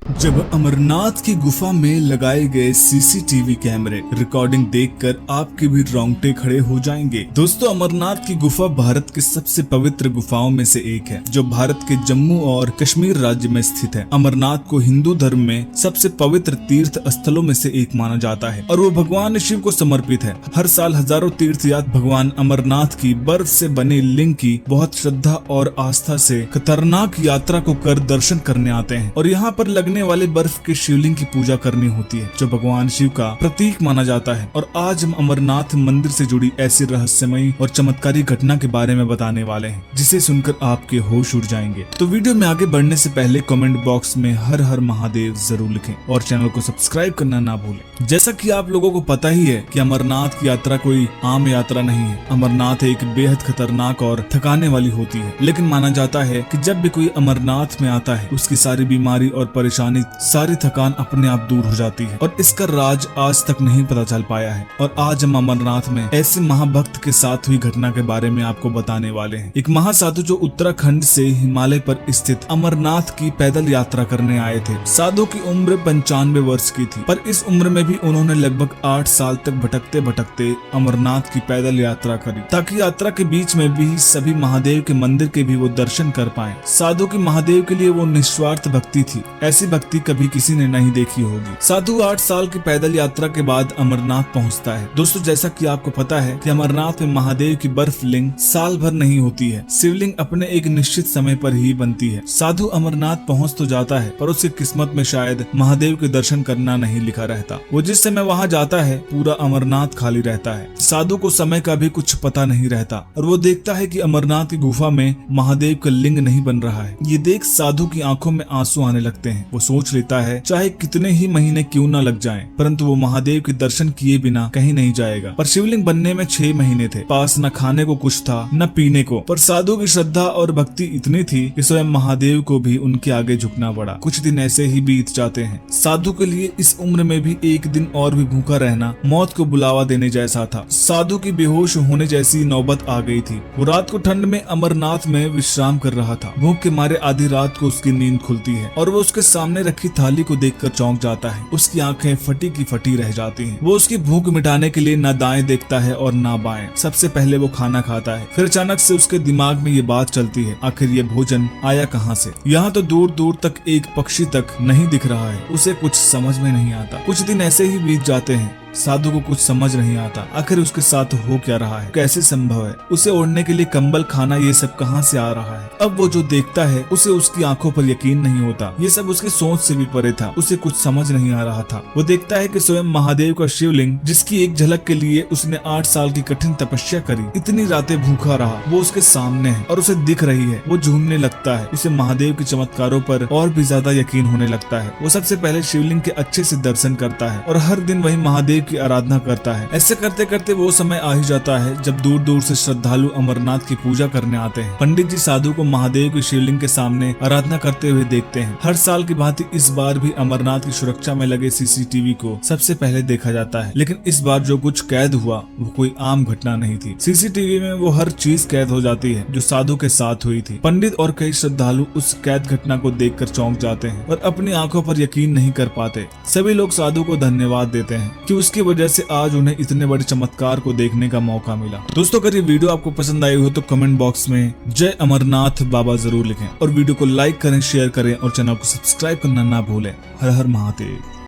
जब अमरनाथ की गुफा में लगाए गए सीसीटीवी कैमरे रिकॉर्डिंग देखकर आपके भी रोंगटे खड़े हो जाएंगे। दोस्तों, अमरनाथ की गुफा भारत के सबसे पवित्र गुफाओं में से एक है, जो भारत के जम्मू और कश्मीर राज्य में स्थित है। अमरनाथ को हिंदू धर्म में सबसे पवित्र तीर्थ स्थलों में से एक माना जाता है और वो भगवान शिव को समर्पित है। हर साल हजारों तीर्थयात्री भगवान अमरनाथ की बर्फ से बने लिंग की बहुत श्रद्धा और आस्था से खतरनाक यात्रा को कर दर्शन करने आते हैं और यहाँ पर लगने वाले बर्फ के शिवलिंग की पूजा करनी होती है, जो भगवान शिव का प्रतीक माना जाता है। और आज हम अमरनाथ मंदिर से जुड़ी ऐसी रहस्यमयी और चमत्कारी घटना के बारे में बताने वाले हैं, जिसे सुनकर आपके होश उड़ जाएंगे। तो वीडियो में आगे बढ़ने से पहले कमेंट बॉक्स में हर हर महादेव जरूर लिखें और चैनल को सब्सक्राइब करना ना भूलें। जैसा कि आप लोगों को पता ही है कि अमरनाथ की यात्रा कोई आम यात्रा नहीं है। अमरनाथ एक बेहद खतरनाक और थकाने वाली होती है, लेकिन माना जाता है कि जब भी कोई अमरनाथ में आता है, उसकी सारी बीमारी और परेशानी, सारी थकान अपने आप दूर हो जाती है और इसका राज आज तक नहीं पता चल पाया है। और आज हम अमरनाथ में ऐसे महाभक्त के साथ हुई घटना के बारे में आपको बताने वाले हैं। एक महासाधु जो उत्तराखंड से हिमालय पर स्थित अमरनाथ की पैदल यात्रा करने आए थे। साधु की उम्र 95 वर्ष की थी, पर इस उम्र में भी उन्होंने लगभग 8 साल तक भटकते भटकते अमरनाथ की पैदल यात्रा करी, ताकि यात्रा के बीच में भी सभी महादेव के मंदिर के भी वो दर्शन कर पाए। साधु की महादेव के लिए वो निस्वार्थ भक्ति थी, ऐसी भक्ति कभी किसी ने नहीं देखी होगी। साधु 8 साल की पैदल यात्रा के बाद अमरनाथ पहुंचता है। दोस्तों, जैसा कि आपको पता है कि अमरनाथ में महादेव की बर्फ लिंग साल भर नहीं होती है, शिवलिंग अपने एक निश्चित समय पर ही बनती है। साधु अमरनाथ पहुंच तो जाता है, पर उसकी किस्मत में शायद महादेव के दर्शन करना नहीं लिखा रहता। वो जिस समय वहाँ जाता है, पूरा अमरनाथ खाली रहता है। साधु को समय का भी कुछ पता नहीं रहता और वो देखता है कि अमरनाथ की गुफा में महादेव का लिंग नहीं बन रहा है। ये देख साधु की आंखों में आंसू आने लगते हैं। वो सोच लेता है चाहे कितने ही महीने क्यों न लग जाएं, परंतु वो महादेव के दर्शन किए बिना कहीं नहीं जाएगा। पर शिवलिंग बनने में 6 महीने थे, पास न खाने को कुछ था न पीने को, पर साधु की श्रद्धा और भक्ति इतनी थी कि स्वयं महादेव को भी उनके आगे झुकना पड़ा। कुछ दिन ऐसे ही बीत जाते हैं। साधु के लिए इस उम्र में भी एक दिन और भी भूखा रहना मौत को बुलावा देने जैसा था। साधु की बेहोश होने जैसी नौबत आ गई थी। वो रात को ठंड में अमरनाथ में विश्राम कर रहा था। भूख के मारे आधी रात को उसकी नींद खुलती है और वो उसके सामने रखी थाली को देखकर चौंक जाता है। उसकी आंखें फटी की फटी रह जाती हैं। वो उसकी भूख मिटाने के लिए न दाएं देखता है और न बाएं। सबसे पहले वो खाना खाता है, फिर अचानक से उसके दिमाग में ये बात चलती है, आखिर ये भोजन आया कहाँ से? यहाँ तो दूर दूर तक एक पक्षी तक नहीं दिख रहा है। उसे कुछ समझ में नहीं आता। कुछ दिन ऐसे ही बीत जाते हैं। साधु को कुछ समझ नहीं आता, आखिर उसके साथ हो क्या रहा है, कैसे संभव है? उसे ओढ़ने के लिए कंबल, खाना, ये सब कहाँ से आ रहा है? अब वो जो देखता है उसे उसकी आंखों पर यकीन नहीं होता। ये सब उसकी सोच से भी परे था। उसे कुछ समझ नहीं आ रहा था। वो देखता है कि स्वयं महादेव का शिवलिंग, जिसकी एक झलक के लिए उसने 8 साल की कठिन तपस्या करी, इतनी रातें भूखा रहा, वो उसके सामने है और उसे दिख रही है। वो झूमने लगता है। उसे महादेव के चमत्कारों पर और भी ज्यादा यकीन होने लगता है। वो सबसे पहले शिवलिंग के अच्छे से दर्शन करता है और हर दिन वही महादेव की आराधना करता है। ऐसे करते करते वो समय आ ही जाता है जब दूर दूर से श्रद्धालु अमरनाथ की पूजा करने आते हैं। पंडित जी साधु को महादेव के शिवलिंग के सामने आराधना करते हुए देखते हैं। हर साल की भांति इस बार भी अमरनाथ की सुरक्षा में लगे सीसीटीवी को सबसे पहले देखा जाता है, लेकिन इस बार जो कुछ कैद हुआ वो कोई आम घटना नहीं थी। सीसीटीवी में वो हर चीज कैद हो जाती है जो साधु के साथ हुई थी। पंडित और कई श्रद्धालु उस कैद घटना को देखकर चौंक जाते हैं और अपनी आंखों पर यकीन नहीं कर पाते। सभी लोग साधु को धन्यवाद देते हैं कि उसकी वजह से आज उन्हें इतने बड़े चमत्कार को देखने का मौका मिला। दोस्तों, अगर ये वीडियो आपको पसंद आई हो तो कमेंट बॉक्स में जय अमरनाथ बाबा जरूर लिखें और वीडियो को लाइक करें, शेयर करें और चैनल को सब्सक्राइब करना ना भूलें। हर हर महादेव।